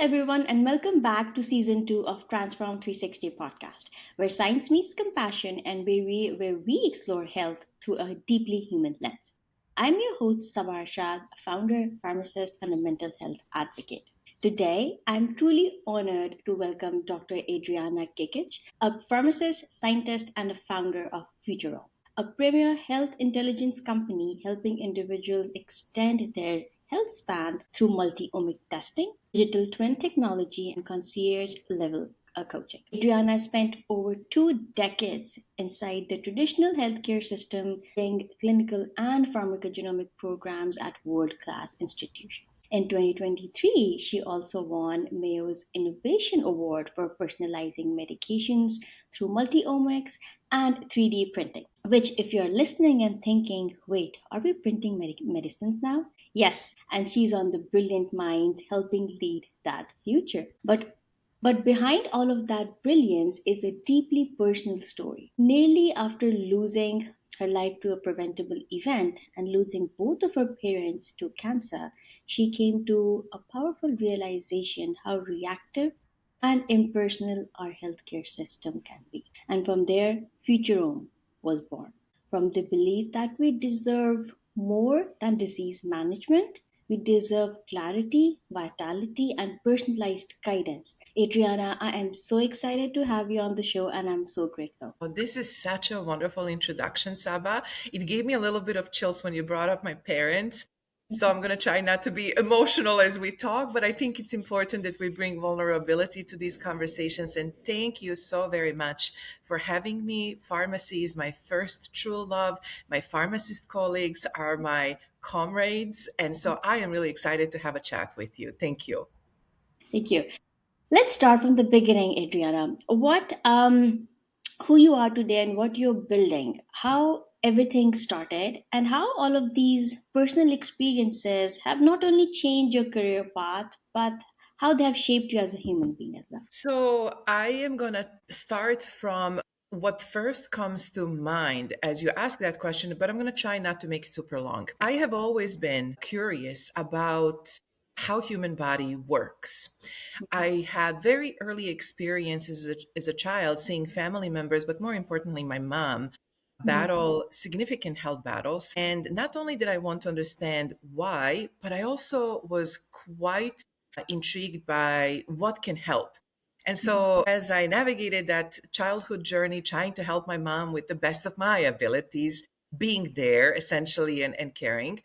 everyone, and welcome back to season 2 of Transform 360 podcast, where science meets compassion and where we explore health through a deeply human lens. I'm your host, Sabar Shah, founder, pharmacist, and a mental health advocate. Today, I'm truly honored to welcome Dr. Adriana Kekic, a pharmacist, scientist, and a founder of Futurome, a premier health intelligence company helping individuals extend their health span through multi-omic testing, digital twin technology, and concierge level coaching. Adriana spent over 2 decades inside the traditional healthcare system, leading clinical and pharmacogenomic programs at world-class institutions. In 2023, she also won Mayo's Innovation Award for personalizing medications through multi-omics and 3D printing. Which, if you're listening and thinking, wait, are we printing medicines now? Yes, and she's on the brilliant minds helping lead that future. But behind all of that brilliance is a deeply personal story. Nearly after losing her life to a preventable event and losing both of her parents to cancer, she came to a powerful realization how reactive and impersonal our healthcare system can be. And from there, Futurome was born. From the belief that we deserve more than disease management, we deserve clarity, vitality, and personalized guidance. Adriana, I am so excited to have you on the show and I'm so grateful. Oh, this is such a wonderful introduction, Saba. It gave me a little bit of chills when you brought up my parents. So I'm going to try not to be emotional as we talk, but I think it's important that we bring vulnerability to these conversations. And thank you so very much for having me. Pharmacy is my first true love. My pharmacist colleagues are my comrades. And so I am really excited to have a chat with you. Thank you. Thank you. Let's start from the beginning, Adriana. Who you are today and what you're building, how everything started, and how all of these personal experiences have not only changed your career path, but how they have shaped you as a human being as well. So I am going to start from what first comes to mind as you ask that question, but I'm going to try not to make it super long. I have always been curious about how human body works. I had very early experiences as a child seeing family members, but more importantly, my mom battle significant health battles. And not only did I want to understand why, but I also was quite intrigued by what can help. And so, as I navigated that childhood journey, trying to help my mom with the best of my abilities, being there essentially and caring,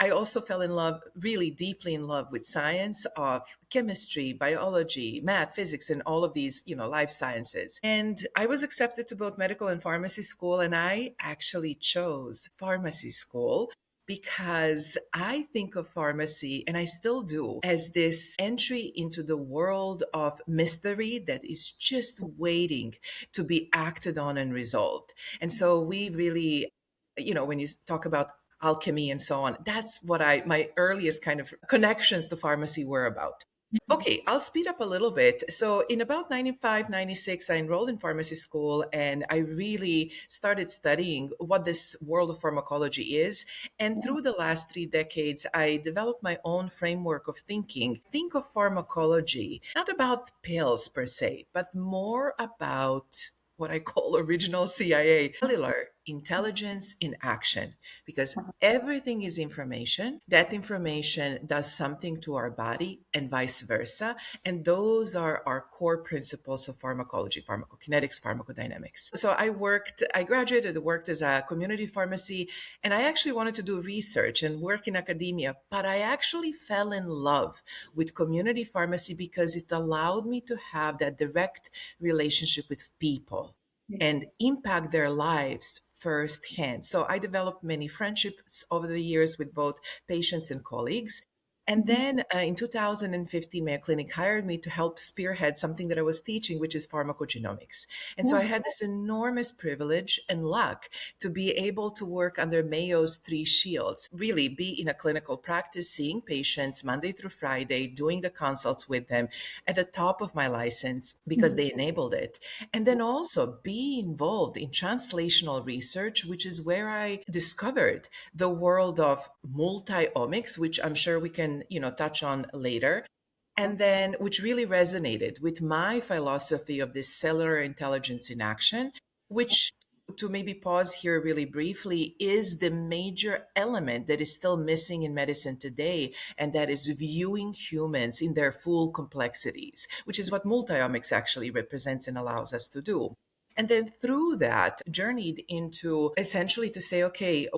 I also fell in love, really deeply in love with science of chemistry, biology, math, physics, and all of these, life sciences. And I was accepted to both medical and pharmacy school, and I actually chose pharmacy school because I think of pharmacy, and I still do, as this entry into the world of mystery that is just waiting to be acted on and resolved. And so we really, when you talk about alchemy and so on, that's what my earliest kind of connections to pharmacy were about. Okay, I'll speed up a little bit. So, in about 95, 96, I enrolled in pharmacy school and I really started studying what this world of pharmacology is. And through the last 3 decades, I developed my own framework of thinking. Think of pharmacology, not about pills per se, but more about what I call original CIA, cellular intelligence in action, because everything is information. That information does something to our body and vice versa. And those are our core principles of pharmacology, pharmacokinetics, pharmacodynamics. So I graduated, worked as a community pharmacy, and I actually wanted to do research and work in academia, but I actually fell in love with community pharmacy because it allowed me to have that direct relationship with people and impact their lives firsthand. So I developed many friendships over the years with both patients and colleagues. And then in 2015, Mayo Clinic hired me to help spearhead something that I was teaching, which is pharmacogenomics. And so I had this enormous privilege and luck to be able to work under Mayo's three shields, really be in a clinical practice, seeing patients Monday through Friday, doing the consults with them at the top of my license because they enabled it. And then also be involved in translational research, which is where I discovered the world of multi-omics, which I'm sure we can touch on later. And then, which really resonated with my philosophy of this cellular intelligence in action, which, to maybe pause here really briefly, is the major element that is still missing in medicine today, and that is viewing humans in their full complexities, which is what multiomics actually represents and allows us to do. And then through that, journeyed into essentially to say, okay,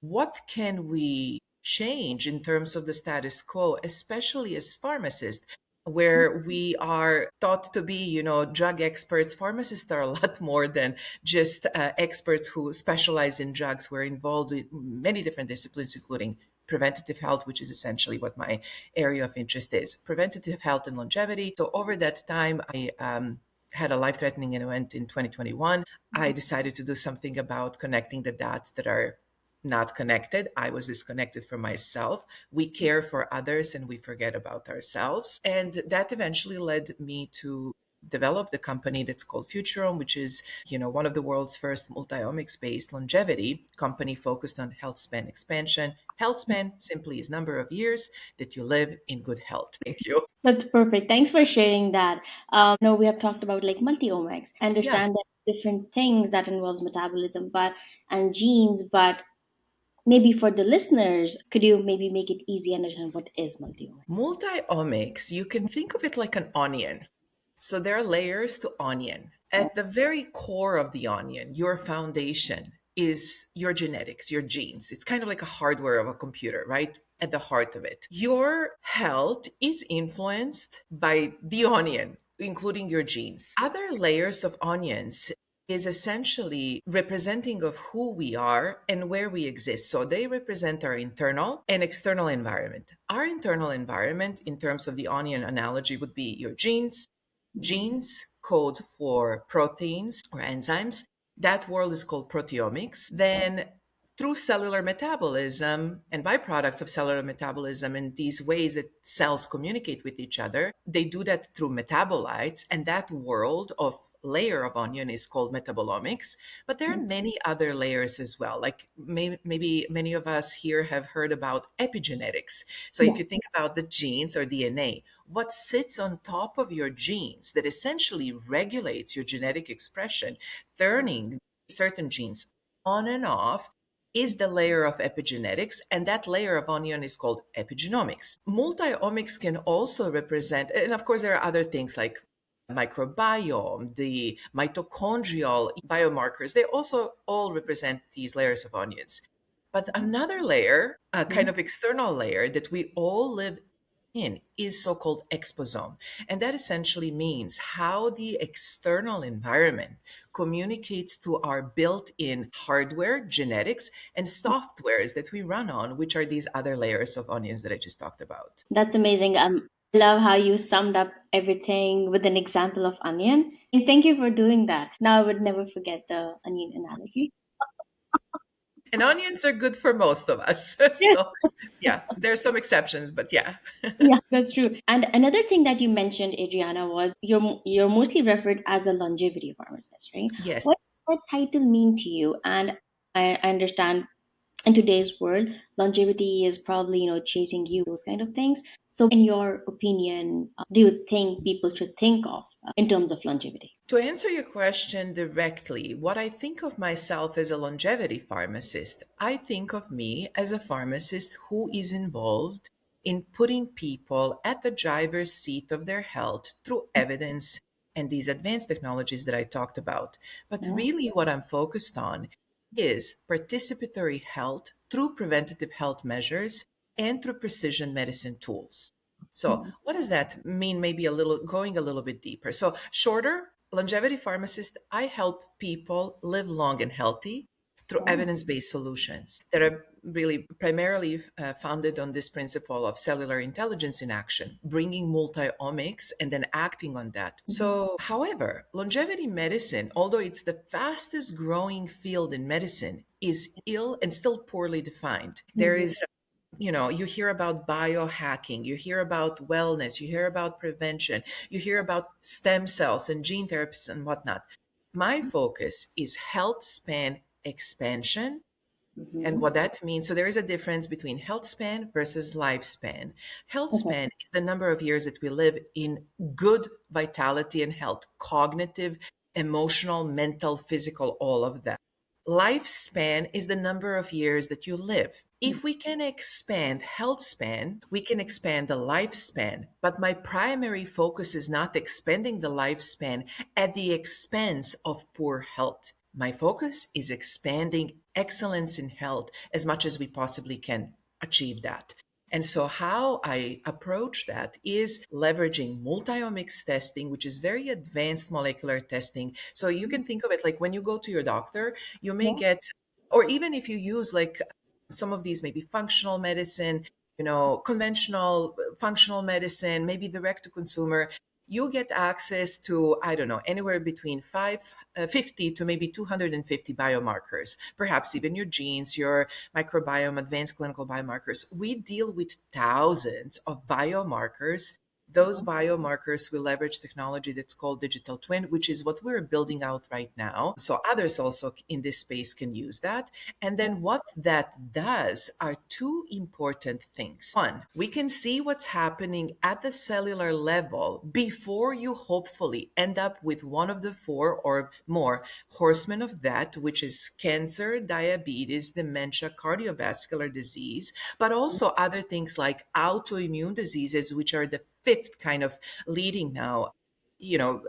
what can we change in terms of the status quo, especially as pharmacists, where we are thought to be, drug experts. Pharmacists are a lot more than just experts who specialize in drugs. We're involved in many different disciplines, including preventative health, which is essentially what my area of interest is, preventative health and longevity. So over that time, I had a life-threatening event in 2021. I decided to do something about connecting the dots that are not connected. I was disconnected from myself. We care for others and we forget about ourselves. And that eventually led me to develop the company that's called Futurome, which is, one of the world's first multiomics-based longevity company focused on health span expansion. Health span simply is number of years that you live in good health. Thank you. That's perfect. Thanks for sharing that. No, we have talked about like multi-omics. I Yeah. understand that different things that involves metabolism, but and genes, but maybe for the listeners, could you maybe make it easy to understand what is multi-omics? Multiomics, you can think of it like an onion. So there are layers to onion. At the very core of the onion, your foundation is your genetics, your genes. It's kind of like a hardware of a computer, right? At the heart of it. Your health is influenced by the onion, including your genes. Other layers of onions is essentially representing of who we are and where we exist. So they represent our internal and external environment. Our internal environment, in terms of the onion analogy, would be your genes. Genes code for proteins or enzymes. That world is called proteomics. Then through cellular metabolism and byproducts of cellular metabolism and these ways that cells communicate with each other, they do that through metabolites. And that world of layer of onion is called metabolomics. But there are many other layers as well. Like maybe many of us here have heard about epigenetics. So if you Yes. think about the genes or DNA, what sits on top of your genes that essentially regulates your genetic expression, turning certain genes on and off, is the layer of epigenetics, and that layer of onion is called epigenomics. Multiomics can also represent, and of course, there are other things like microbiome, the mitochondrial biomarkers, they also all represent these layers of onions. But another layer, a kind of external layer that we all live in, is so called exposome. And that essentially means how the external environment communicates to our built in hardware, genetics, and softwares that we run on, which are these other layers of onions that I just talked about. That's amazing. I love how you summed up everything with an example of onion. And thank you for doing that. Now I would never forget the onion analogy. And onions are good for most of us. So, yeah, there's some exceptions, but yeah. Yeah, that's true. And another thing that you mentioned, Adriana, was you're mostly referred as a longevity pharmacist, right? Yes. What title mean to you? And I understand in today's world, longevity is probably chasing you, those kind of things. So, what, in your opinion, do you think people should think of in terms of longevity? To answer your question directly, what I think of myself as a longevity pharmacist, I think of me as a pharmacist who is involved in putting people at the driver's seat of their health through evidence and these advanced technologies that I talked about. But Yeah. really, what I'm focused on is participatory health through preventative health measures and through precision medicine tools. So, what does that mean? Maybe a little going a little bit deeper. So, shorter, longevity pharmacist, I help people live long and healthy through evidence based solutions that are really primarily founded on this principle of cellular intelligence in action, bringing multi-omics and then acting on that. So, however, longevity medicine, although it's the fastest growing field in medicine, is ill and still poorly defined. There is, you hear about biohacking, you hear about wellness, you hear about prevention, you hear about stem cells and gene therapies and whatnot. My focus is health span expansion And Mm-hmm. what that means, so there is a difference between health span versus lifespan. Health Okay. span is the number of years that we live in good vitality and health, cognitive, emotional, mental, physical, all of that. Lifespan is the number of years that you live. If we can expand health span, we can expand the lifespan. But my primary focus is not expanding the lifespan at the expense of poor health. My focus is expanding excellence in health as much as we possibly can achieve that. And so, how I approach that is leveraging multiomics testing, which is very advanced molecular testing. So, you can think of it like when you go to your doctor, you may Yeah. get, or even if you use like some of these, maybe functional medicine, conventional functional medicine, maybe direct to consumer, you get access to, I don't know, anywhere between 50 to maybe 250 biomarkers, perhaps even your genes, your microbiome, advanced clinical biomarkers. We deal with thousands of biomarkers. Those biomarkers will leverage technology that's called digital twin, which is what we're building out right now. So others also in this space can use that. And then what that does are two important things. One, we can see what's happening at the cellular level before you hopefully end up with one of the four or more horsemen of death, which is cancer, diabetes, dementia, cardiovascular disease, but also other things like autoimmune diseases, which are the fifth kind of leading now, you know,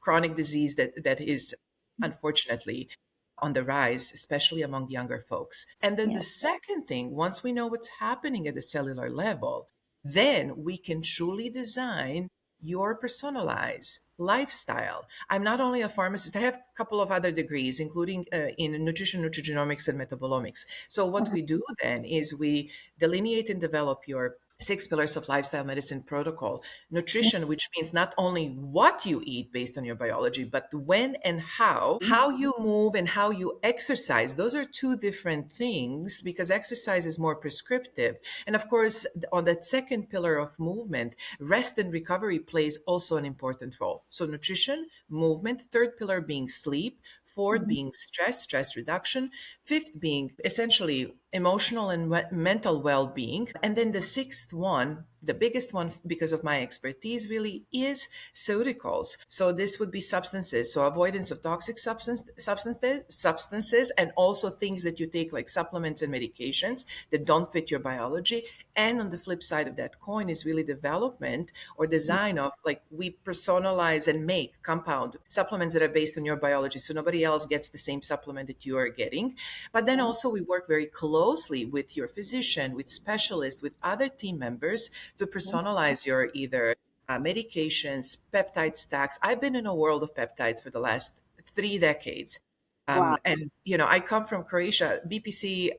chronic disease that is unfortunately on the rise, especially among younger folks. And then the Yeah. second thing, once we know what's happening at the cellular level, then we can truly design your personalized lifestyle. I'm not only a pharmacist, I have a couple of other degrees, including in nutrition, nutrigenomics, and metabolomics. So, what Okay. we do then is we delineate and develop your six pillars of lifestyle medicine protocol. Yeah. Nutrition, which means not only what you eat based on your biology, but when and how you move and how you exercise. Those are two different things because exercise is more prescriptive. And of course, on that second pillar of movement, rest and recovery plays also an important role. So nutrition, movement, third pillar being sleep, fourth Mhm. being stress reduction, fifth being essentially emotional and mental well-being, and then the sixth one, the biggest one because of my expertise really, is pharmaceuticals. So this would be substances, so avoidance of toxic substances, and also things that you take like supplements and medications that don't fit your biology. And on the flip side of that coin is really development or design of, like, we personalize and make compound supplements that are based on your biology, so nobody else gets the same supplement that you are getting. But then Yeah. also we work very closely with your physician, with specialists, with other team members to personalize your either medications, peptide stacks. I've been in a world of peptides for the last 3 decades. Wow. And, I come from Croatia. BPC,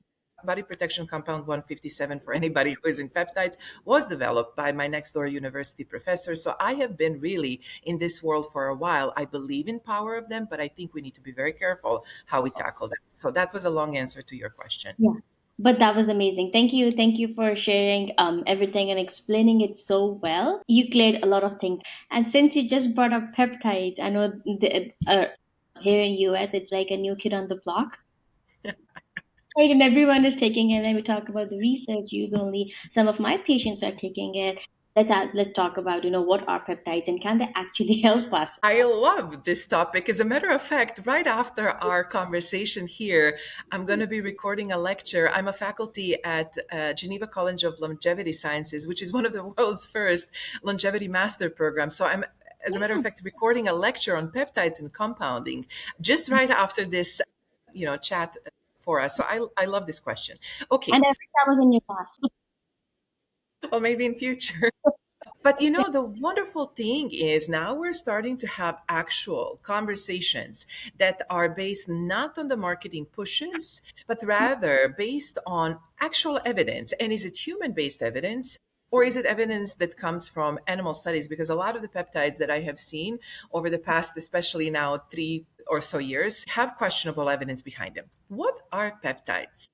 body protection compound 157, for anybody who is in peptides, was developed by my next door university professor. So I have been really in this world for a while. I believe in power of them, but I think we need to be very careful how we tackle them. So that was a long answer to your question. Yeah. But that was amazing. Thank you. Thank you for sharing everything and explaining it so well. You cleared a lot of things. And since you just brought up peptides, I know here in US it's like a new kid on the block. Right, and everyone is taking it. And then we talk about the research use only. Some of my patients are taking it. Let's talk about what are peptides and can they actually help us? I love this topic. As a matter of fact, right after our conversation here, I'm going to be recording a lecture. I'm a faculty at Geneva College of Longevity Sciences, which is one of the world's first longevity master programs. So I'm, as a matter of fact, recording a lecture on peptides and compounding just right after this, chat for us. So I love this question. Okay, And every time I was in your class. well, maybe in future. But the wonderful thing is now we're starting to have actual conversations that are based not on the marketing pushes, but rather based on actual evidence. And is it human based evidence? Or is it evidence that comes from animal studies? Because a lot of the peptides that I have seen over the past, especially now 3 or so years, have questionable evidence behind them. What are peptides?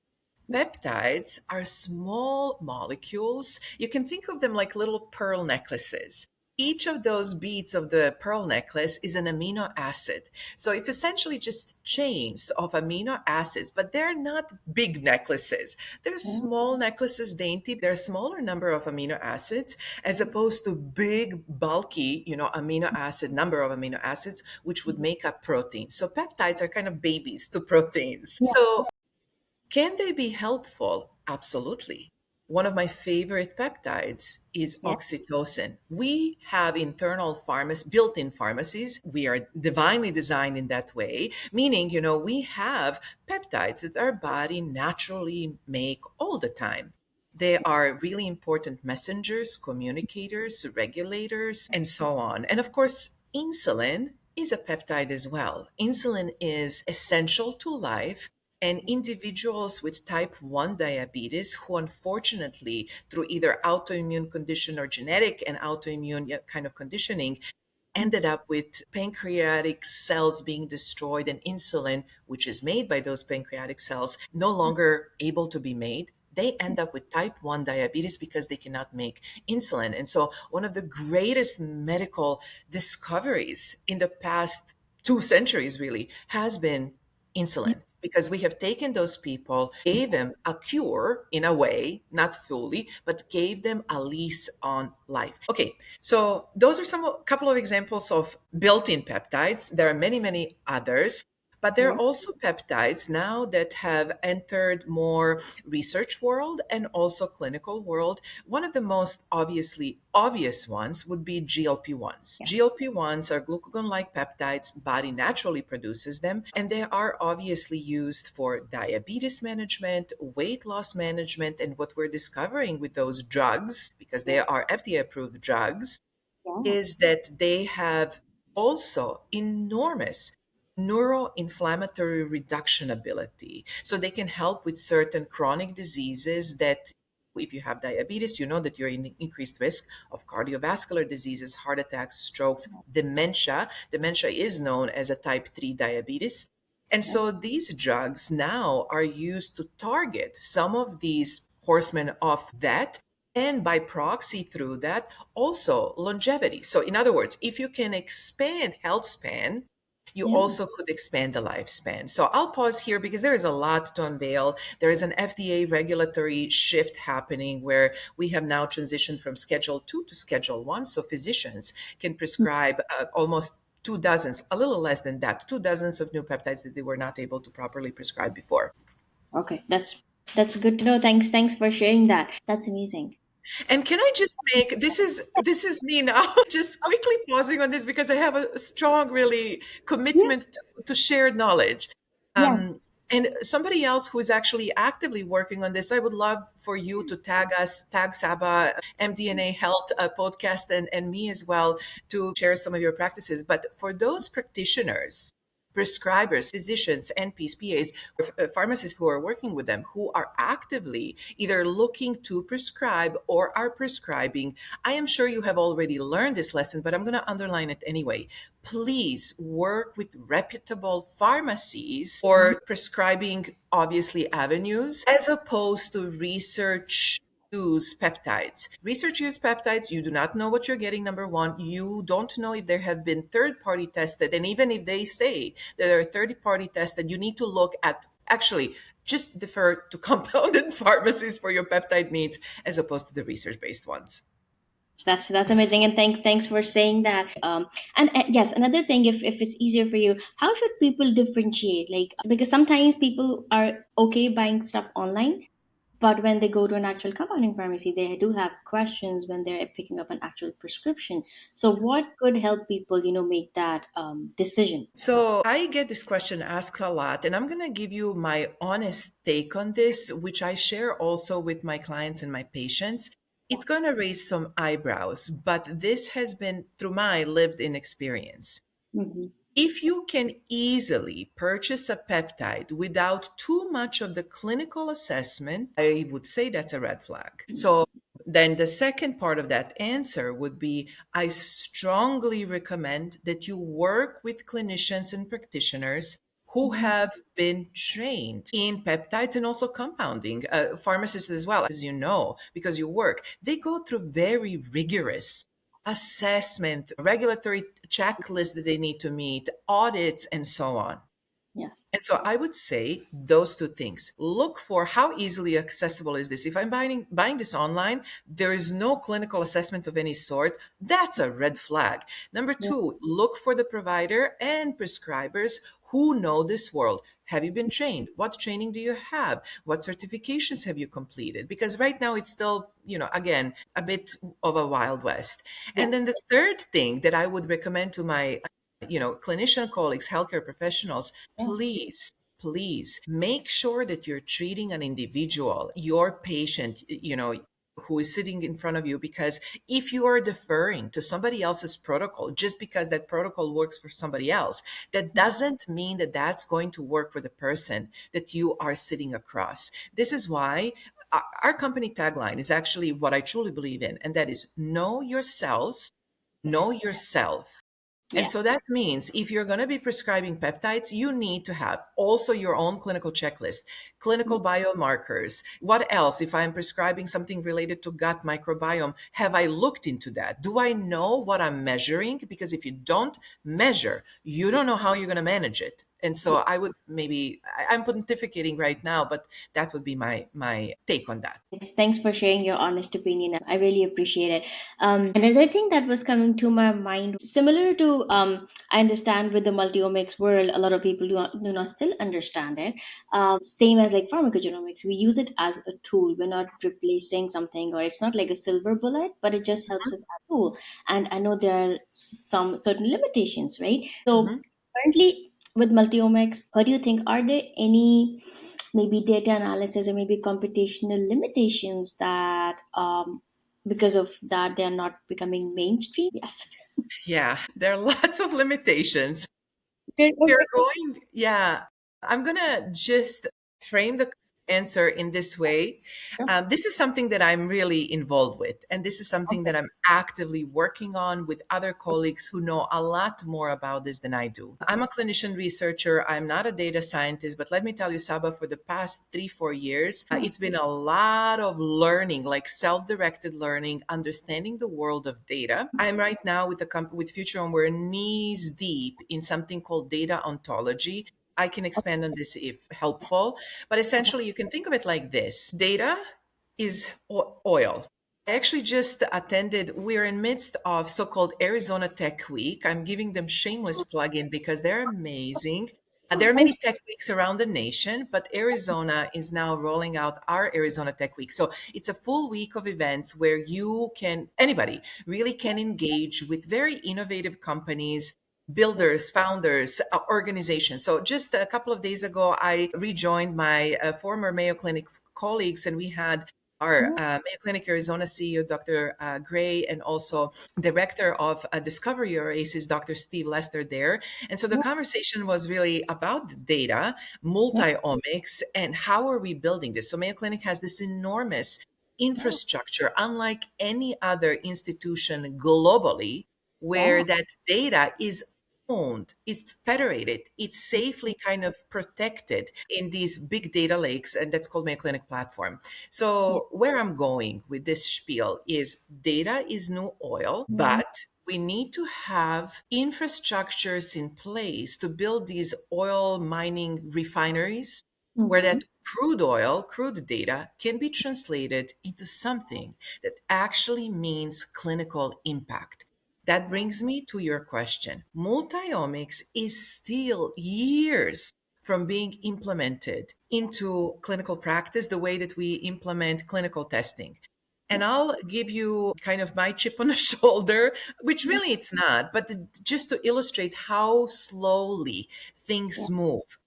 Peptides are small molecules. You can think of them like little pearl necklaces. Each of those beads of the pearl necklace is an amino acid. So it's essentially just chains of amino acids, but they're not big necklaces. They're Oh, small necklaces, dainty. They're a smaller number of amino acids as opposed to big, bulky, amino acid, number of amino acids, which would make up protein. So peptides are kind of babies to proteins. yeah, So can they be helpful? Absolutely. One of my favorite peptides is yeah, oxytocin. We have internal built in pharmacies. We are divinely designed in that way, meaning, we have peptides that our body naturally make all the time. They are really important messengers, communicators, regulators, and so on. And of course, insulin is a peptide as well. Insulin is essential to life, and individuals with type 1 diabetes who unfortunately through either autoimmune condition or genetic and autoimmune kind of conditioning ended up with pancreatic cells being destroyed and insulin, which is made by those pancreatic cells, no longer able to be made. They end up with type 1 diabetes because they cannot make insulin. And so, one of the greatest medical discoveries in the past 2 centuries really has been insulin, because we have taken those people, gave them a cure in a way, not fully, but gave them a lease on life. Okay, so those are a couple of examples of built-in peptides. There are many, many others. But there are yeah, also peptides now that have entered more research world and also clinical world. One of the most obviously obvious ones would be GLP-1s. yeah, GLP-1s are glucagon-like peptides. Body naturally produces them, and they are obviously used for diabetes management, weight loss management, and what we're discovering with those drugs, because they are FDA-approved drugs, yeah, is that they have also enormous neuroinflammatory reduction ability. So they can help with certain chronic diseases that if you have diabetes, you know that you're in increased risk of cardiovascular diseases, heart attacks, strokes, dementia. Dementia is known as a type 3 diabetes. And yeah, so these drugs now are used to target some of these horsemen of that, and by proxy through that also longevity. So in other words, if you can expand health span, you yeah. also could expand the lifespan. So I'll pause here because there is a lot to unveil. There is an FDA regulatory shift happening where we have now transitioned from Schedule 2 to Schedule 1. So physicians can prescribe almost 2 dozens, a little less than that, 2 dozens of new peptides that they were not able to properly prescribe before. Okay, that's good to know. Thanks for sharing that. That's amazing. And can I just make this is me now, just quickly pausing on this because I have a strong, really Yeah, commitment to shared knowledge. yeah, And somebody else who is actually actively working on this, I would love for you to tag us, tag Saba, MDNA Health podcast, and me as well to share some of your practices. But for those practitioners, prescribers, physicians, NPs, PAs, pharmacists who are working with them, who are actively either looking to prescribe or are prescribing, I am sure you have already learned this lesson, but I'm going to underline it anyway. Please work with reputable pharmacies or prescribing, obviously, avenues as opposed to research use peptides. Research use peptides, you do not know what you're getting, number one. You don't know if there have been third party tested. And even if they say that they're third party tested, you need to look at actually just defer to compounded pharmacies for your peptide needs as opposed to the research based ones. that's amazing, and thanks for saying that. And yes, another thing, if it's easier for you, how should people differentiate? Like, because sometimes people are okay buying stuff online, but when they go to an actual compounding pharmacy, they do have questions when they're picking up an actual prescription. So, what could help people, make that decision? So I get this question asked a lot, and I'm going to give you my honest take on this, which I share also with my clients and my patients. It's going to raise some eyebrows, but this has been through my lived in experience. Mm-hmm. If you can easily purchase a peptide without too much of the clinical assessment, I would say that's a red flag. So then the second part of that answer would be I strongly recommend that you work with clinicians and practitioners who have been trained in peptides and also compounding, pharmacists as well, as you know, because you work. They go through very rigorous assessment, regulatory checklist that they need to meet, audits, and so on. Yes. And so I would say those two things. Look for how easily accessible is this. If I'm buying this online, there is no clinical assessment of any sort. That's a red flag. Number Yes. two, look for the provider and prescribers who know this world. Have you been trained? What training do you have? What certifications have you completed? Because right now it's still, again, a bit of a wild west. And Yes. then the third thing that I would recommend to my clinician colleagues, healthcare professionals, Yeah. please make sure that you're treating an individual, your patient, who is sitting in front of you. Because if you are deferring to somebody else's protocol just because that protocol works for somebody else, that doesn't mean that that's going to work for the person that you are sitting across. This is why our company tagline is actually what I truly believe in, and that is know yourselves, know Yes. yourself. And Yes. so that means if you're going to be prescribing peptides, you need to have also your own clinical checklist, clinical biomarkers. What else? If I'm prescribing something related to gut microbiome, have I looked into that? Do I know what I'm measuring? Because if you don't measure, you don't know how you're going to manage it. And so I would maybe, I'm pontificating right now, but that would be my take on that. Yes, thanks for sharing your honest opinion. I really appreciate it. Another thing that was coming to my mind, similar to, I understand with the multiomics world, a lot of people do not still understand it. Same as like pharmacogenomics, we use it as a tool. We're not replacing something, or it's not like a silver bullet, but it just helps us as a tool. And I know there are some certain limitations, right? So Mhm. currently with multiomics, what do you think? Are there any maybe data analysis or maybe computational limitations that because of that they are not becoming mainstream? Yes. Yeah, there are lots of limitations. Okay, We're okay. going, yeah. I'm gonna just frame the answer in this way. Sure. This is something that I'm really involved with, and this is something Okay. that I'm actively working on with other colleagues who know a lot more about this than I do. I'm a clinician researcher. I'm not a data scientist, but let me tell you, Saba, for the past 3, 4 years, Hmm. it's been a lot of learning, like self-directed learning, understanding the world of data. I'm right now with the company with Futurome. We're knees deep in something called data ontology. I can expand on this if helpful, but essentially you can think of it like this. Data is oil. I actually just attended, we're in midst of so-called Arizona Tech Week. I'm giving them shameless plug-in because they're amazing. There are many tech weeks around the nation, but Arizona is now rolling out our Arizona Tech Week. So it's a full week of events where anybody really can engage with very innovative companies, builders, founders, organizations. So just a couple of days ago, I rejoined my former Mayo Clinic colleagues, and we had our Mayo Clinic Arizona CEO, Dr. Gray, and also Director of Discovery or ACES, Dr. Steve Lester there. And so the conversation was really about the data, multi-omics, and how are we building this? So Mayo Clinic has this enormous infrastructure, unlike any other institution globally, where Wow. that data is owned, it's federated, it's safely kind of protected in these big data lakes, and that's called Mayo Clinic Platform. Yeah. So where I'm going with this spiel is data is new oil, Mhm. but we need to have infrastructures in place to build these oil mining refineries where Mhm. that crude oil, crude data can be translated into something that actually means clinical impact. That brings me to your question. Multiomics is still years from being implemented into clinical practice the way that we implement clinical testing. And I'll give you kind of my chip on the shoulder, which really it's not, but just to illustrate how slowly Yeah. things move.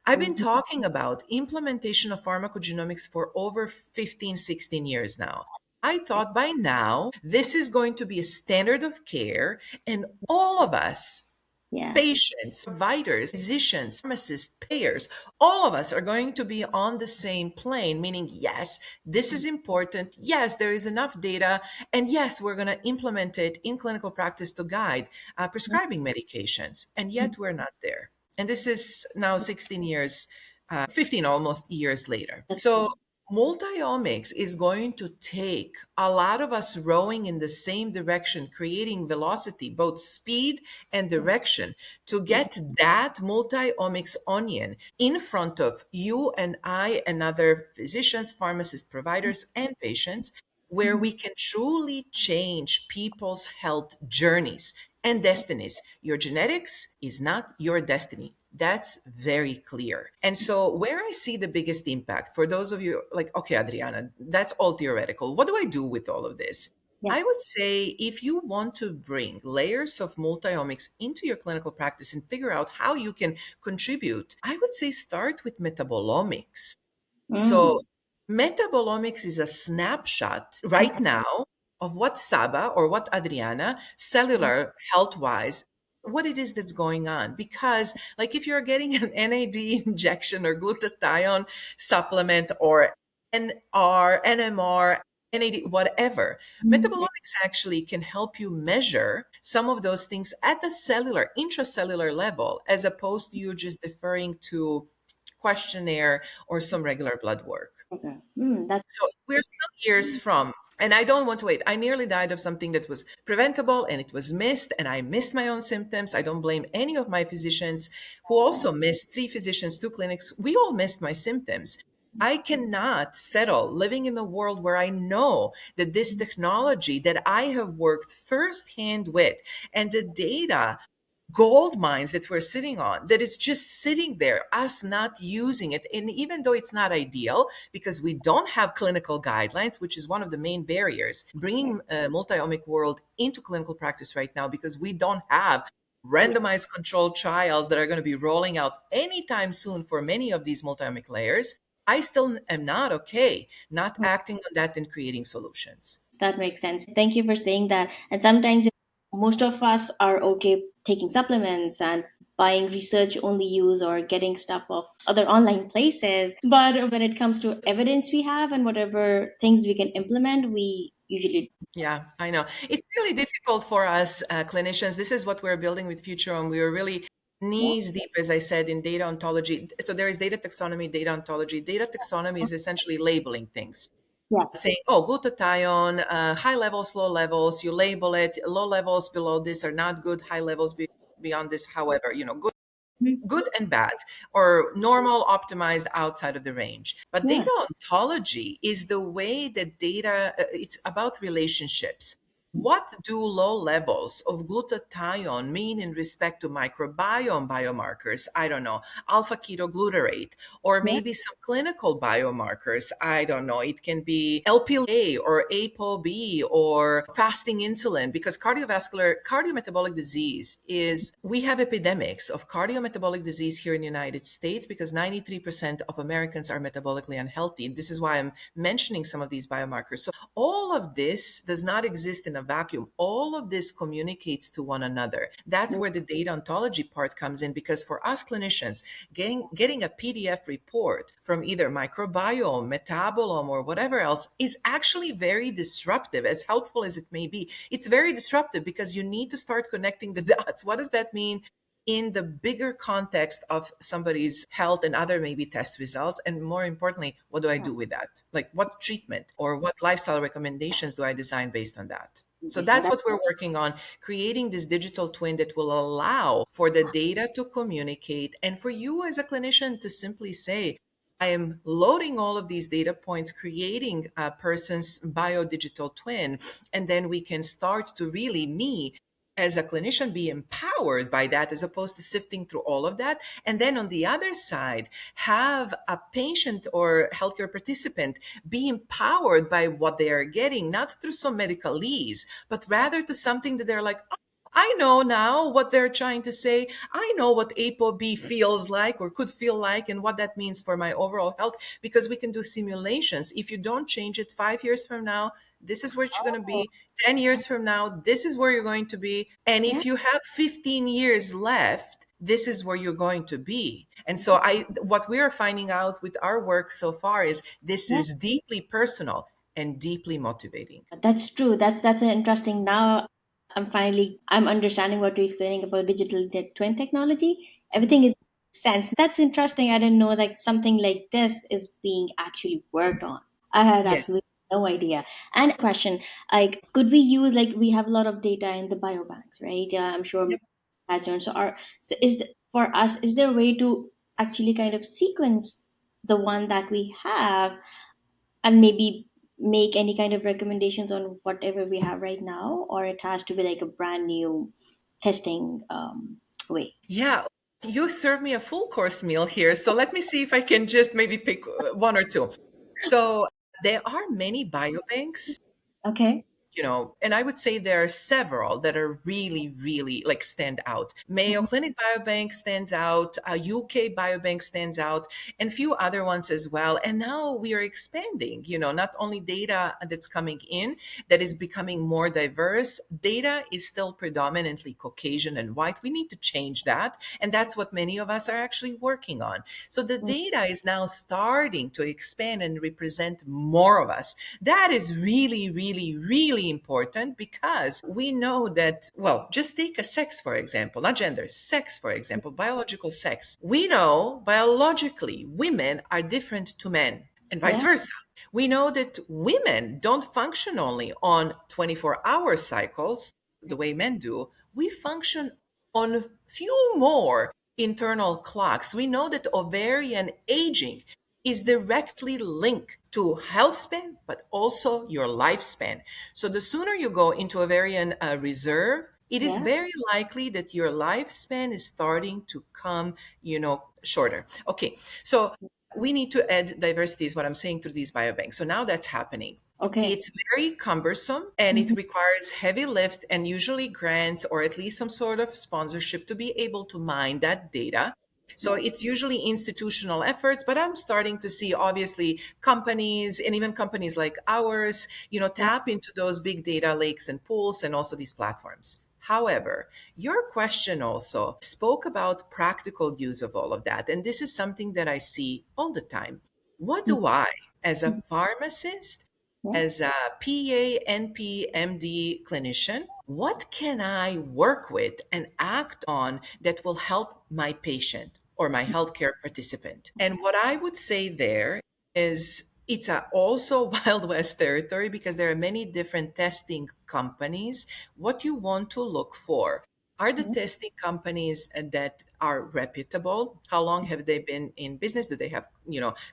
I've been Mhm. talking about implementation of pharmacogenomics for over 15, 16 years now. I thought by now this is going to be a standard of care, and all of us, Yeah. patients, providers, physicians, pharmacists, payers, all of us are going to be on the same plane, meaning, yes, this is important. Yes, there is enough data. And yes, we're going to implement it in clinical practice to guide prescribing medications. And yet we're not there. And this is now 16 years, 15 almost years later. That's So true. Multiomics is going to take a lot of us rowing in the same direction, creating velocity, both speed and direction, to get that multiomics onion in front of you and I and other physicians, pharmacists, providers, and patients, where we can truly change people's health journeys and destinies. Your genetics is not your destiny. That's very clear. And so, where I see the biggest impact for those of you like, okay, Adriana, that's all theoretical. What do I do with all of this? Yeah. I would say if you want to bring layers of multiomics into your clinical practice and figure out how you can contribute, I would say start with metabolomics. Mm. So, metabolomics is a snapshot right now of what Saba or what Adriana, cellular health wise, what it is that's going on. Because, like, if you're getting an NAD injection or glutathione supplement or NR, NMR, NAD, whatever, Mm. metabolomics actually can help you measure some of those things at the cellular, intracellular level, as opposed to you just deferring to questionnaire or some regular blood work. Okay. That's So we're still years from, and I don't want to wait. I nearly died of something that was preventable and it was missed, and I missed my own symptoms. I don't blame any of my physicians who also missed three physicians, two clinics. We all missed my symptoms. I cannot settle living in a world where I know that this technology that I have worked firsthand with and the data gold mines that we're sitting on that is just sitting there, us not using it. And even though it's not ideal because we don't have clinical guidelines, which is one of the main barriers bringing a multi-omic world into clinical practice right now, because we don't have randomized controlled trials that are going to be rolling out anytime soon for many of these multi-omic layers. I still am not okay not acting on that and creating solutions. that makes sense. Thank you for saying that. And sometimes most of us are okay taking supplements and buying research only use or getting stuff off other online places. But when it comes to evidence we have and whatever things we can implement, we usually Yeah, I know. It's really difficult for us clinicians. This is what we're building with Futurome. We are really yeah, knees deep, as I said, in data ontology. So there is data taxonomy, data ontology. Data taxonomy is essentially labeling things, yeah, saying, oh, glutathione, high levels, low levels. You label it. Low levels below this are not good. High levels beyond this, however, good and bad, or normal optimized outside of the range. But yeah, data ontology is the way that data, it's about relationships. What do low levels of glutathione mean in respect to microbiome biomarkers? I don't know, alpha ketoglutarate, or yeah, maybe some clinical biomarkers. I don't know, it can be LPA or ApoB or fasting insulin, because cardiometabolic disease is, we have epidemics of cardiometabolic disease here in the United States because 93% of Americans are metabolically unhealthy. This is why I'm mentioning some of these biomarkers. So all of this does not exist in a vacuum. All of this communicates to one another. That's where the data ontology part comes in, because for us clinicians, getting a PDF report from either microbiome, metabolome, or whatever else is actually very disruptive, as helpful as it may be. It's very disruptive because you need to start connecting the dots. What does that mean in the bigger context of somebody's health and other maybe test results? And more importantly, what do I do with that? Like, what treatment or what lifestyle recommendations do I design based on that? So yeah. that's what we're working on, creating this digital twin that will allow for the data to communicate and for you as a clinician to simply say, I am loading all of these data points, creating a person's biodigital twin, and then we can start to really, me as a clinician, be empowered by that as opposed to sifting through all of that. And then on the other side, have a patient or healthcare participant be empowered by what they are getting, not through some medicalese, but rather to something that they're like, "Oh, I know now what they're trying to say. I know what ApoB feels like or could feel like and what that means for my overall health, because we can do simulations. If you don't change it 5 years from now, this is where you're going to Oh, be. 10 years from now, this is where you're going to be. And yeah, if you have 15 years left, this is where you're going to be. And so what we are finding out with our work so far is this yeah. is deeply personal and deeply motivating. That's true. That's an interesting. Now I'm understanding what you're explaining about digital twin technology. Everything is. Sense. That's interesting. I didn't know like something like this is being actually worked on. I had Yes. absolutely no idea. And question, like, could we use, like, we have a lot of data in the biobanks, right? I'm sure has done. So for us, is there a way to actually kind of sequence the one that we have and maybe make any kind of recommendations on whatever we have right now, or it has to be like a brand new testing way? Yeah, you serve me a full course meal here. So let me see if I can just maybe pick one or two. So there are many biobanks, Okay. and I would say there are several that are really, really like stand out. Mayo Mhm. Clinic Biobank stands out, UK Biobank stands out, and few other ones as well. And now we are expanding, not only data that's coming in that is becoming more diverse, data is still predominantly Caucasian and white. We need to change that. And that's what many of us are actually working on. So the data is now starting to expand and represent more of us. That is really, really, really important because we know that, well, just take a sex, for example, not gender, sex, for example, biological sex. We know biologically women are different to men and vice Yeah. versa. We know that women don't function only on 24-hour cycles the way men do. We function on few more internal clocks. We know that ovarian aging is directly linked to health span, but also your lifespan. So the sooner you go into ovarian reserve, it is Yeah. very likely that your lifespan is starting to come, shorter. Okay, so we need to add diversity, is what I'm saying, through these biobanks. So now that's happening. Okay. It's very cumbersome and it Mhm. requires heavy lift and usually grants or at least some sort of sponsorship to be able to mine that data. So Yeah. it's usually institutional efforts, but I'm starting to see obviously companies and even companies like ours, Yeah. tap into those big data lakes and pools and also these platforms. However, your question also spoke about practical use of all of that. And this is something that I see all the time. What Mhm. do I, as a Mhm. pharmacist, Yeah. as a PA, NP, MD clinician, what can I work with and act on that will help my patient or my healthcare participant? And what I would say there is it's a also Wild West territory because there are many different testing companies. What you want to look for are the Mhm. testing companies that are reputable. How long have they been in business? Do they have,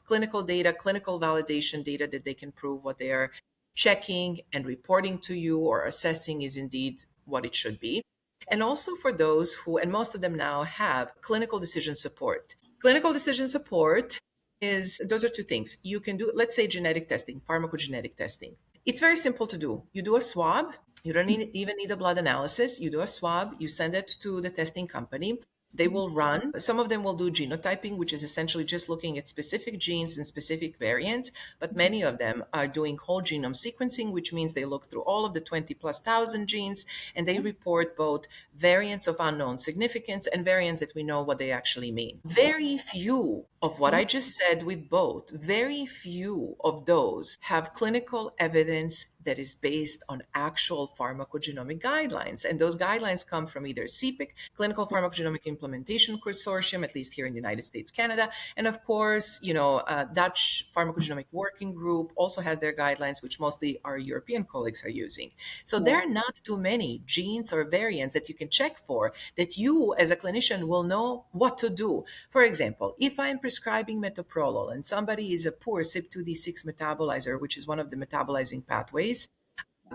clinical data, clinical validation data that they can prove what they are checking and reporting to you or assessing is indeed what it should be? And also for those who, and most of them now have clinical decision support. Clinical decision support is, those are two things. You can do, let's say, genetic testing, pharmacogenetic testing. It's very simple to do. You do a swab. You don't even need a blood analysis. You do a swab, you send it to the testing company. They will run. Some of them will do genotyping, which is essentially just looking at specific genes and specific variants. But many of them are doing whole genome sequencing, which means they look through all of the 20 plus thousand genes and they report both variants of unknown significance and variants that we know what they actually mean. Very few of what I just said with both, very few of those have clinical evidence that is based on actual pharmacogenomic guidelines. And those guidelines come from either CPIC, Clinical Pharmacogenomic Implementation Consortium, at least here in the United States, Canada. And of course, Dutch Pharmacogenomic Working Group also has their guidelines, which mostly our European colleagues are using. So there Yeah. are not too many genes or variants that you can check for that you as a clinician will know what to do. For example, if I'm prescribing metoprolol and somebody is a poor CYP2D6 metabolizer, which is one of the metabolizing pathways,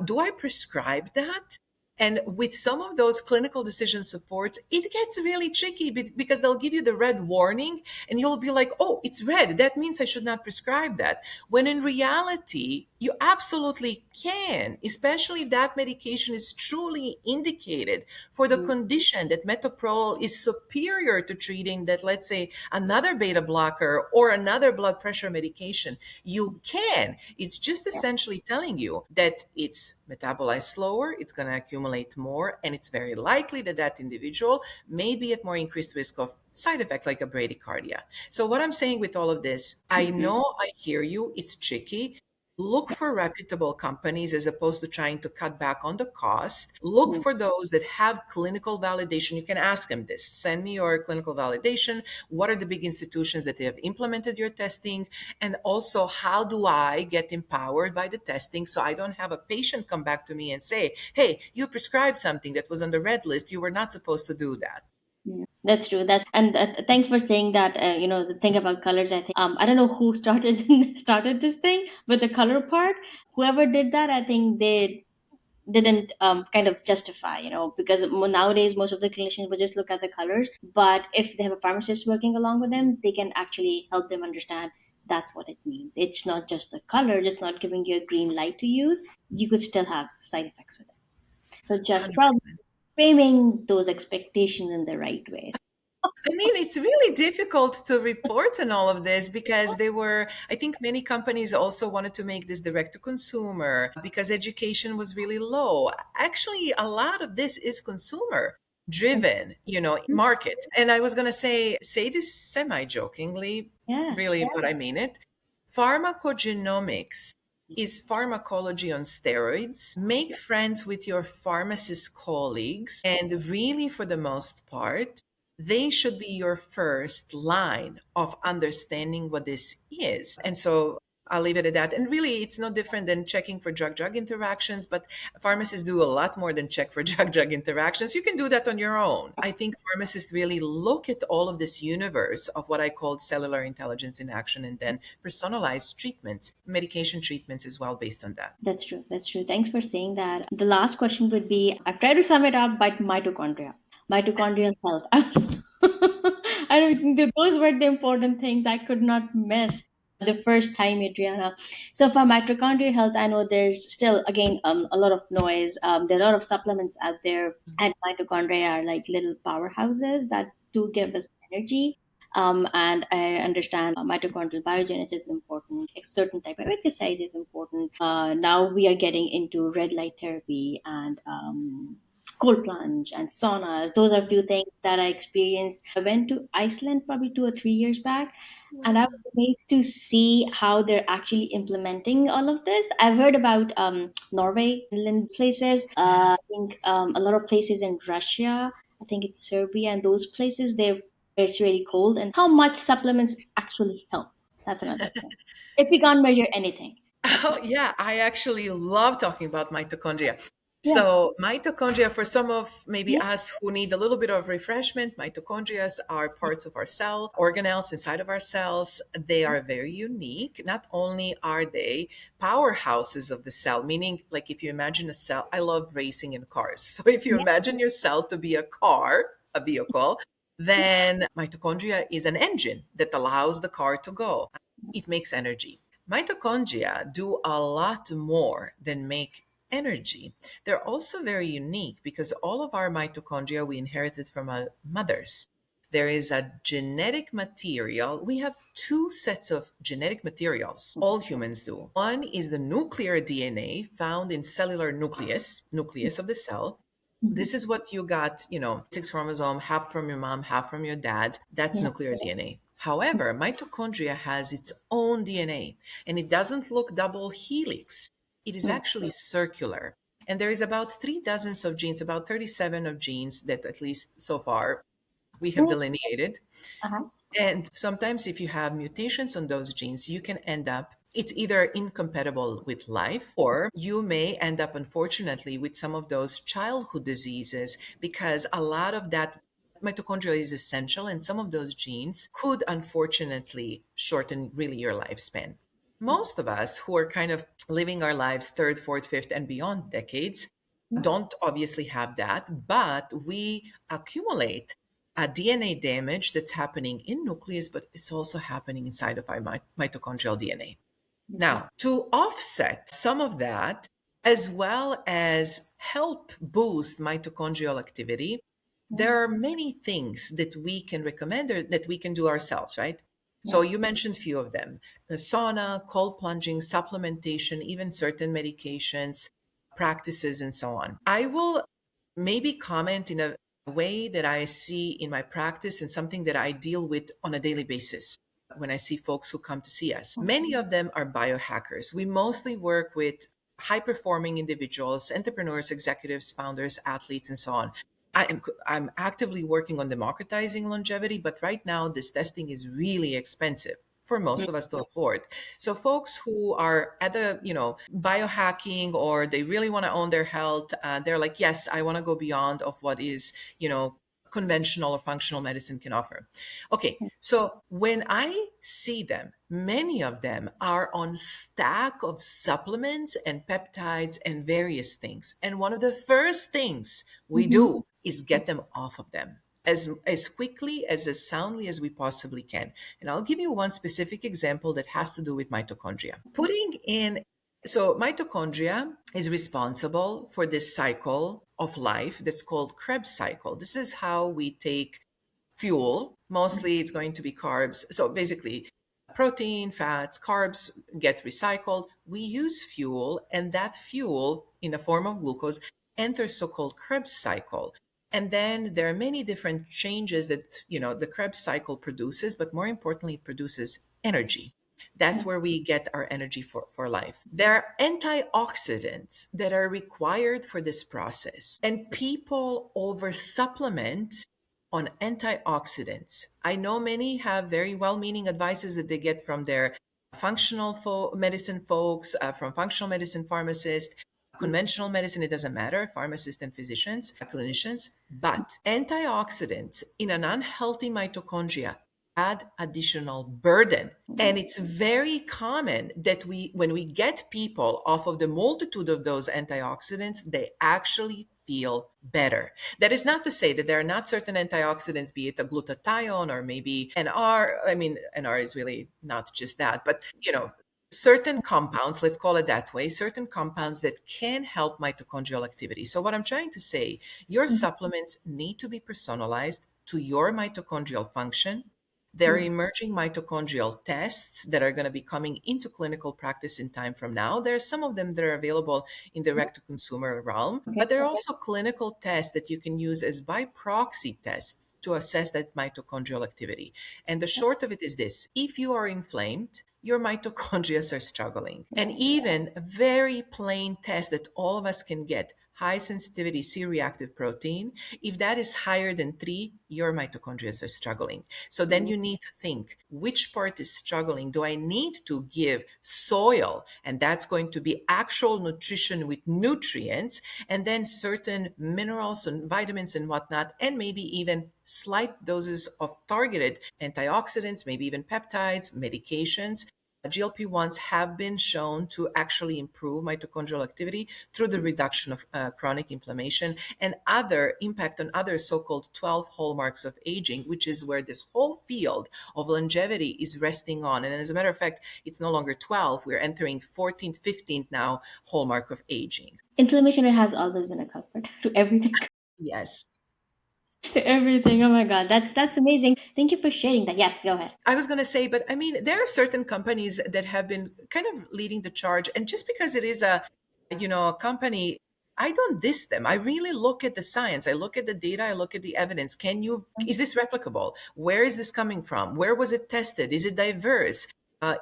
do I prescribe that? And with some of those clinical decision supports, it gets really tricky because they'll give you the red warning and you'll be like, oh, it's red. That means I should not prescribe that. When in reality, you absolutely can, especially if that medication is truly indicated for the condition that metoprolol is superior to treating that, let's say, another beta blocker or another blood pressure medication. You can. It's just essentially telling you that it's metabolized slower, it's going to accumulate more, and it's very likely that that individual may be at more increased risk of side effect like a bradycardia. So what I'm saying with all of this, I Mhm. know I hear you, it's tricky. look for reputable companies as opposed to trying to cut back on the cost. Look Mm. for those that have clinical validation. You can ask them this: send me your clinical validation. What are the big institutions that have implemented your testing? And also, how do I get empowered by the testing so I don't have a patient come back to me and say, hey, you prescribed something that was on the red list. You were not supposed to do that. Yeah, that's true. Thanks for saying that. The thing about colors, I think I don't know who started started this thing with the color part. Whoever did that, I think they didn't kind of justify, because nowadays most of the clinicians will just look at the colors. But if they have a pharmacist working along with them, they can actually help them understand that's what it means. It's not just the color, just not giving you a green light to use. You could still have side effects with it. So just probably framing those expectations in the right way. I mean, it's really difficult to report on all of this because I think many companies also wanted to make this direct to consumer because education was really low. Actually, a lot of this is consumer driven, market. And I was going to say this semi jokingly, Yeah. really, but I mean it. Pharmacogenomics is pharmacology on steroids. Make friends with your pharmacist colleagues, and really, for the most part, they should be your first line of understanding what this is. And so I'll leave it at that. And really, it's no different than checking for drug-drug interactions, but pharmacists do a lot more than check for drug-drug interactions. You can do that on your own. I think pharmacists really look at all of this universe of what I called cellular intelligence in action and then personalized treatments, medication treatments as well based on that. That's true. That's true. Thanks for saying that. The last question would be, I've tried to sum it up by mitochondria, mitochondrial health. I don't think those were the important things I could not miss the first time, Adriana. So for mitochondrial health, I know there's still, again, a lot of noise. There are a lot of supplements out there, and mitochondria are like little powerhouses that do give us energy. And I understand mitochondrial biogenesis is important. A certain type of exercise is important. Now we are getting into red light therapy and cold plunge and saunas. Those are few things that I experienced. I went to Iceland probably 2 or 3 years back, and I was amazed to see how they're actually implementing all of this. I've heard about Norway, Finland places. I think a lot of places in Russia. I think it's Serbia and those places. It's really cold, and how much supplements actually help. That's another thing. If we can't measure anything, that's Oh, another. yeah, I actually love talking about mitochondria. Yeah. So, mitochondria, for some of maybe Yeah. us who need a little bit of refreshment, mitochondria are parts of our cell, organelles inside of our cells. They are very unique. Not only are they powerhouses of the cell, meaning, like if you imagine a cell, I love racing in cars. So, if you Yeah. imagine your cell to be a car, a vehicle, then mitochondria is an engine that allows the car to go. It makes energy. Mitochondria do a lot more than make energy. They're also very unique because all of our mitochondria we inherited from our mothers. There is a genetic material. We have two sets of genetic materials. All humans do. One is the nuclear DNA found in cellular nucleus of the cell. Mhm. This is what you got, six chromosome, half from your mom, half from your dad. That's Yeah. nuclear DNA. However, mitochondria has its own DNA and it doesn't look double helix. It is Yeah. actually circular. And there is about 3 dozens of genes, about 37 of genes that at least so far we have Yeah. delineated. Uh-huh. And sometimes, if you have mutations on those genes, you can end up, it's either incompatible with life, or you may end up, unfortunately, with some of those childhood diseases because a lot of that mitochondria is essential, and some of those genes could, unfortunately, shorten really your lifespan. Most of us who are kind of living our lives third, fourth, fifth, and beyond decades Yeah. don't obviously have that, but we accumulate a DNA damage that's happening in nucleus, but it's also happening inside of our mitochondrial DNA. Okay. Now, to offset some of that, as well as help boost mitochondrial activity, Yeah. there are many things that we can recommend or that we can do ourselves, right? Yeah. So you mentioned few of them: the sauna, cold plunging, supplementation, even certain medications, practices, and so on. I will maybe comment in a way that I see in my practice and something that I deal with on a daily basis. when I see folks who come to see us. Many of them are biohackers. We mostly work with high performing individuals, entrepreneurs, executives, founders, athletes, and so on. I'm actively working on democratizing longevity, but right now this testing is really expensive for most of us to afford. So folks who are at the, biohacking, or they really want to own their health, they're like, yes, I want to go beyond of what is, conventional or functional medicine can offer. Okay, so when I see them, many of them are on stack of supplements and peptides and various things. And one of the first things we Mhm. do is get them off of them as quickly as soundly as we possibly can. And I'll give you one specific example that has to do with mitochondria. Putting in So mitochondria is responsible for this cycle of life that's called Krebs cycle. This is how we take fuel. Mostly it's going to be carbs. So basically, protein, fats, carbs get recycled. We use fuel, and that fuel in the form of glucose enters so-called Krebs cycle. And then there are many different changes that, the Krebs cycle produces, but more importantly, it produces energy. That's where we get our energy for life. There are antioxidants that are required for this process, and people over supplement on antioxidants. I know many have very well meaning advices that they get from their medicine folks, from functional medicine pharmacists, conventional medicine, it doesn't matter, pharmacists and physicians, clinicians, but antioxidants in an unhealthy mitochondria add additional burden. And it's very common that when we get people off of the multitude of those antioxidants, they actually feel better. That is not to say that there are not certain antioxidants, be it a glutathione or maybe NR. I mean, NR is really not just that, but certain compounds, let's call it that way, certain compounds that can help mitochondrial activity. So what I'm trying to say, your supplements need to be personalized to your mitochondrial function. There are emerging mitochondrial tests that are going to be coming into clinical practice in time from now. There are some of them that are available in direct to consumer realm, Okay. but there are also clinical tests that you can use as by proxy tests to assess that mitochondrial activity. And the short of it is this: if you are inflamed, your mitochondria are struggling. And even a very plain test that all of us can get, high sensitivity C-reactive protein, if that is higher than 3, your mitochondria are struggling. So then you need to think, which part is struggling? Do I need to give soil? And that's going to be actual nutrition with nutrients, and then certain minerals and vitamins and whatnot, and maybe even slight doses of targeted antioxidants, maybe even peptides, medications. GLP-1s have been shown to actually improve mitochondrial activity through the reduction of chronic inflammation and other impact on other so-called 12 hallmarks of aging, which is where this whole field of longevity is resting on. And as a matter of fact, it's no longer 12. We're entering 14th, 15th now hallmark of aging. Inflammation has always been a culprit to everything. Yes. To everything. Oh my God, that's amazing. Thank you for sharing that. Yes, go ahead. I was going to say, but I mean, there are certain companies that have been kind of leading the charge. And just because it is a company, I don't diss them. I really look at the science. I look at the data. I look at the evidence. Is this replicable? Where is this coming from? Where was it tested? Is it diverse?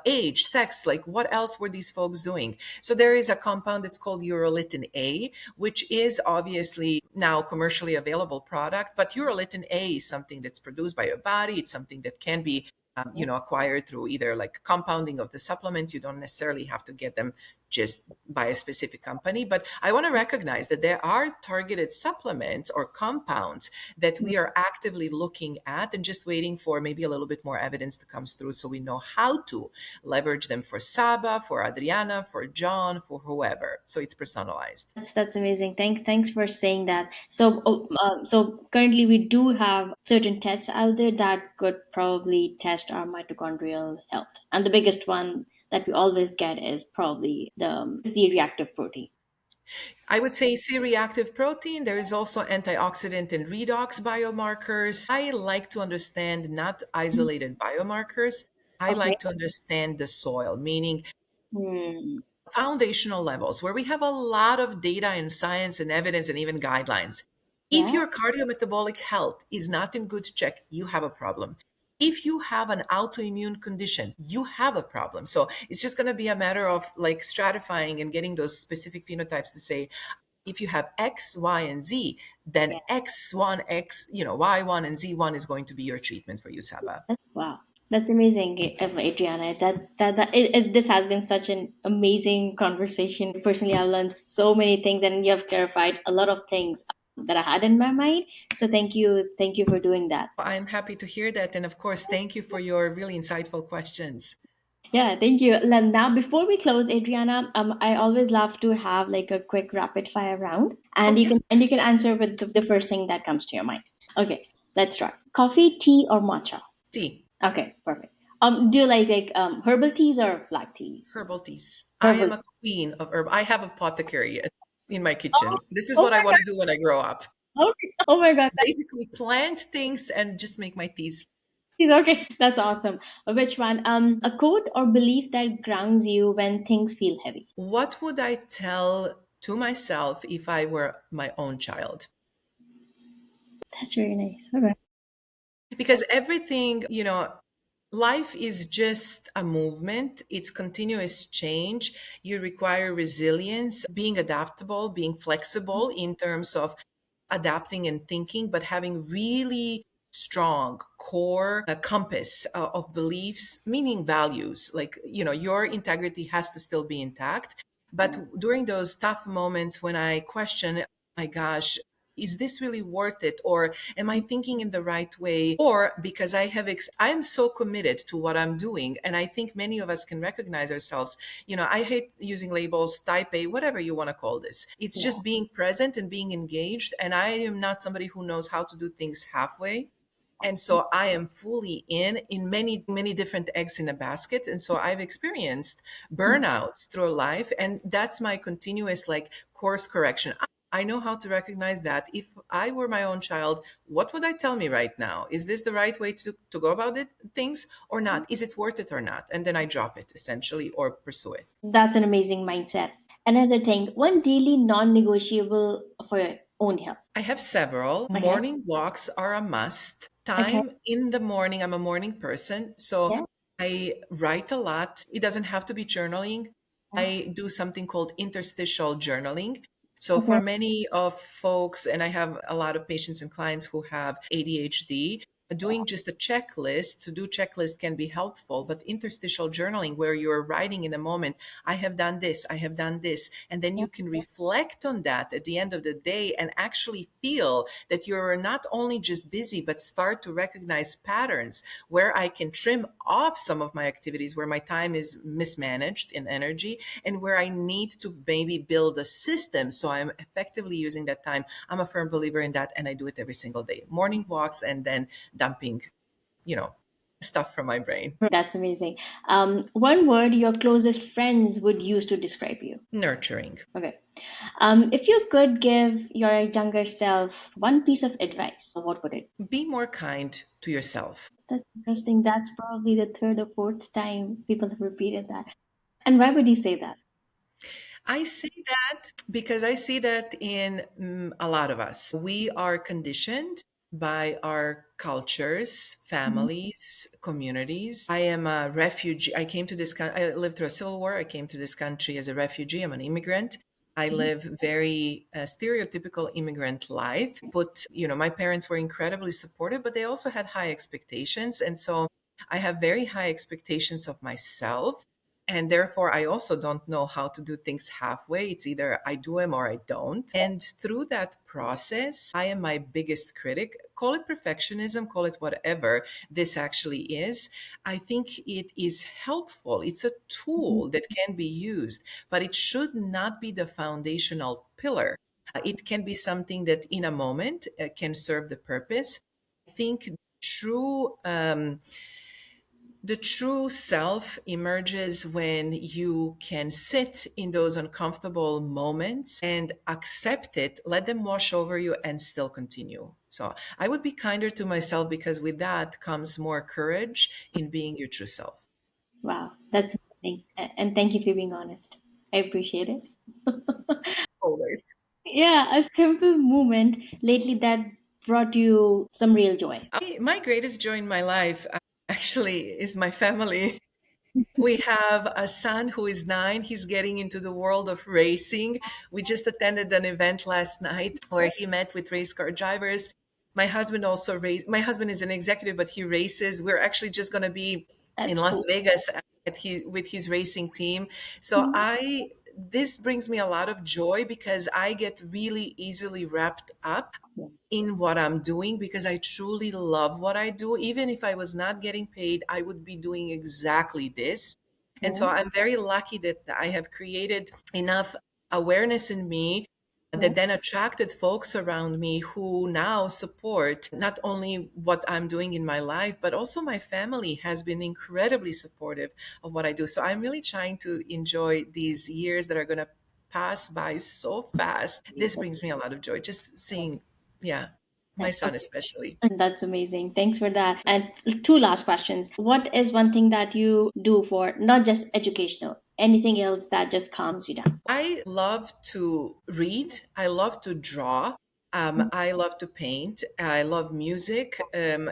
Age, sex, like what else were these folks doing? So there is a compound that's called urolithin A, which is obviously now commercially available product, but urolithin A is something that's produced by your body. It's something that can be acquired through either like compounding of the supplements. You don't necessarily have to get them just by a specific company. But I want to recognize that there are targeted supplements or compounds that we are actively looking at and just waiting for maybe a little bit more evidence to come through so we know how to leverage them for Saba, for Adriana, for John, for whoever. So it's personalized. That's amazing. Thanks for saying that. So currently we do have certain tests out there that could probably test our mitochondrial health, and the biggest one that we always get is probably the C-reactive protein. I would say C-reactive protein. There is also antioxidant and redox biomarkers. I like to understand not isolated biomarkers. I Okay. like to understand the soil, meaning Hmm. foundational levels where we have a lot of data and science and evidence and even guidelines. If Yeah. your cardiometabolic health is not in good check, you have a problem. If you have an autoimmune condition, you have a problem. So it's just going to be a matter of like stratifying and getting those specific phenotypes to say, if you have X, Y, and Z, then Yeah. X1, Y1 and Z1 is going to be your treatment for you, Saba. Wow, that's amazing, Adriana. This has been such an amazing conversation. Personally, I've learned so many things, and you have clarified a lot of things that I had in my mind. So thank you for doing that. I'm happy to hear that. And of course, thank you for your really insightful questions. Yeah, thank you. Now, before we close, Adriana, I always love to have like a quick rapid fire round, Oh, and yeah. you can answer with the first thing that comes to your mind. Okay, let's start. Coffee, tea, or matcha? Tea, Okay, perfect. Do you like herbal teas or black teas? herbal teas. I am Herbal. a queen of herb. I have a apothecary in my Oh, kitchen. This is oh what I my want to do when I grow up. god. Okay. Oh my god. Basically, plant things and just make my teas. Okay. That's awesome. Which one? A quote or belief that grounds you when things feel heavy. What would I tell to myself if I were my own child? That's very nice. Okay. Because everything, life is just a movement, it's continuous change. You require resilience, being adaptable, being flexible in terms of adapting and thinking, but having really strong core compass of beliefs, meaning values. Like, your integrity has to still be intact. But during those tough moments when I question, my gosh, is this really worth it? Or am I thinking in the right way? Or because I am so committed to what I'm doing. And I think many of us can recognize ourselves. I hate using labels, type A, whatever you want to call this. It's Yeah. just being present and being engaged. And I am not somebody who knows how to do things halfway. And so I am fully in many, many different eggs in a basket. And so I've experienced burnouts through life. And that's my continuous like course correction. I know how to recognize that. If I were my own child, what would I tell me right now? Is this the right way to go about it, things or not? Is it worth it or not? And then I drop it essentially or pursue it. That's an amazing mindset. Another thing, one daily non-negotiable for your own health. I have several. Okay. Morning walks are a must. Okay. Time in the morning, I'm a morning person. So Yeah. I write a lot. It doesn't have to be journaling. I do something called interstitial journaling. So Okay. for many of folks, and I have a lot of patients and clients who have ADHD, doing just a checklist, to do checklist can be helpful, but interstitial journaling where you're writing in a moment, I have done this, I have done this, and then you can reflect on that at the end of the day and actually feel that you're not only just busy, but start to recognize patterns where I can trim off some of my activities, where my time is mismanaged in energy, and where I need to maybe build a system so I'm effectively using that time. I'm a firm believer in that, and I do it every single day. Morning walks and then dumping, you know, stuff from my brain. That's amazing. One word your closest friends would use to describe you. Nurturing. Okay. If you could give your younger self one piece of advice, what would it? Be more kind to yourself. That's interesting. That's probably the third or fourth time people have repeated that. And why would you say that? I say that because I see that in a lot of us. We are conditioned by our cultures, Mhm. families, communities. I am a refugee. I came to this country. I lived through a civil war. I came to this country as a refugee. I'm an immigrant. I live very stereotypical immigrant life. But, my parents were incredibly supportive, but they also had high expectations. And so I have very high expectations of myself. And therefore, I also don't know how to do things halfway. It's either I do them or I don't. And through that process, I am my biggest critic. Call it perfectionism, call it whatever this actually is. I think it is helpful. It's a Mhm. tool that can be used, but it should not be the foundational pillar. It can be something that in a moment can serve the purpose. I think true. The true self emerges when you can sit in those uncomfortable moments and accept it, let them wash over you, and still continue. So I would be kinder to myself because with that comes more courage in being your true self. Wow, that's amazing. And thank you for being honest. I appreciate it. Always. Yeah, a simple moment lately that brought you some real joy. My greatest joy in my life. actually is my family. We have a son who is 9. He's getting into the world of racing. We just attended an event last night where he met with race car drivers. My husband also my husband is an executive, but he races. We're actually just going to be in That's Las cool. Vegas with his racing team. So this brings me a lot of joy because I get really easily wrapped up in what I'm doing because I truly love what I do. Even if I was not getting paid, I would be doing exactly this. And so I'm very lucky that I have created enough awareness in me that then attracted folks around me who now support not only what I'm doing in my life, but also my family has been incredibly supportive of what I do. So I'm really trying to enjoy these years that are going to pass by so fast. This brings me a lot of joy just seeing, yeah, my son especially. That's amazing. Thanks for that. And two last questions. What is one thing that you do for not just educational, anything else that just calms you down? I love to read. I love to draw. I love to paint. I love music.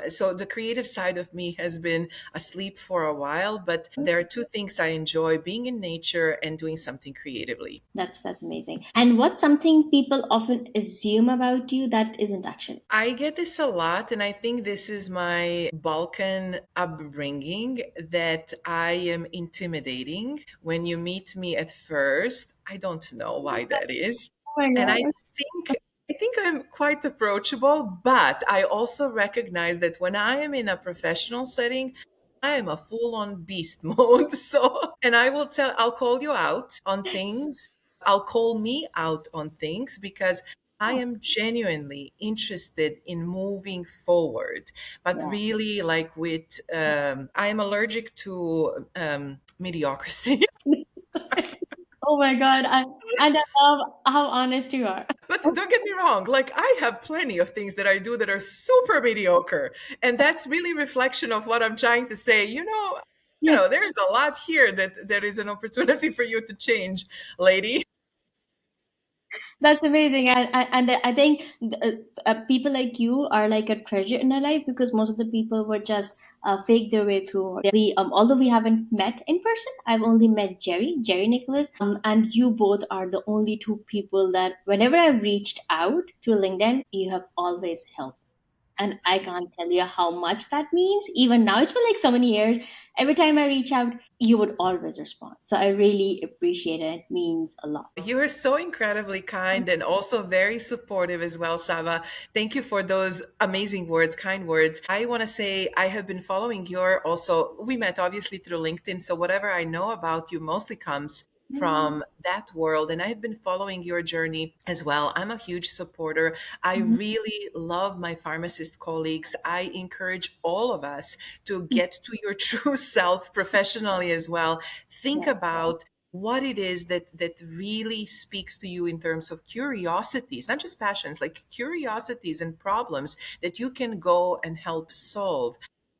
So the creative side of me has been asleep for a while, but there are two things I enjoy being in nature and doing something creatively. That's amazing. And what's something people often assume about you that isn't actually? I get this a lot, and I think this is my Balkan upbringing that I am intimidating. When you meet me at first, I don't know why that is. Oh my And god. I think I'm quite approachable, but I also recognize that when I am in a professional setting, I am a full-on beast mode. So, and I'll call you out on things. I'll call me out on things because I am genuinely interested in moving forward, but Yeah. really like I am allergic to mediocrity. Oh my god. And I love how honest you are. But don't get me wrong, like I have plenty of things that I do that are super mediocre. And that's really reflection of what I'm trying to say. Yes. There is a lot here that there is an opportunity for you to change, lady. That's amazing, and I think people like you are like a treasure in our life because most of the people would just fake their way through the. Although we haven't met in person, I've only met Jerry Nicholas, and you both are the only two people that whenever I've reached out through LinkedIn, you have always helped. And I can't tell you how much that means. Even now, it's been like so many years. Every time I reach out, you would always respond. So I really appreciate it. It means a lot. You are so incredibly kind and also very supportive as well, Saba. Thank you for those amazing words, kind words. I want to say I have been following we met obviously through LinkedIn. So whatever I know about you mostly comes from that world. And I've been following your journey as well. I'm a huge supporter. I really love my pharmacist colleagues. I encourage all of us to get to your true self professionally as well. Think about what it is that really speaks to you in terms of curiosities, not just passions, like curiosities and problems that you can go and help solve.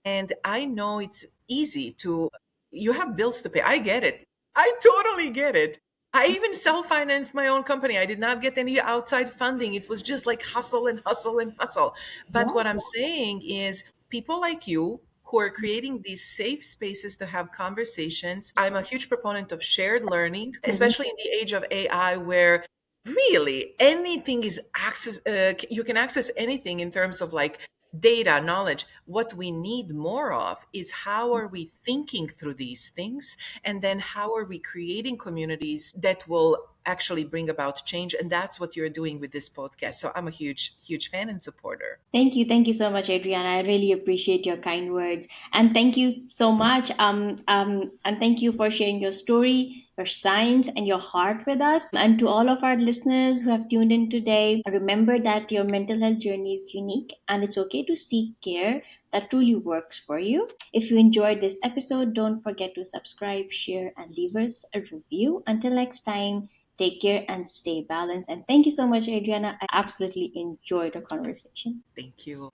And I know it's easy to, you have bills to pay. I get it. I totally get it. I even self-financed my own company. I did not get any outside funding. It was just like hustle and hustle and hustle. But what I'm saying is people like you who are creating these safe spaces to have conversations. I'm a huge proponent of shared learning, especially in the age of AI where really anything is you can access anything in terms of like data knowledge. What we need more of is how are we thinking through these things, and then how are we creating communities that will actually bring about change. And that's what you're doing with this podcast. So I'm a huge fan and supporter. Thank you so much, Adriana. I really appreciate your kind words, and thank you so much. And thank you for sharing your story, your science, and your heart with us. And to all of our listeners who have tuned in today, remember that your mental health journey is unique, and it's okay to seek care that truly works for you. If you enjoyed this episode, don't forget to subscribe, share, and leave us a review. Until next time. Take care and stay balanced. And thank you so much, Adriana. I absolutely enjoyed the conversation. Thank you.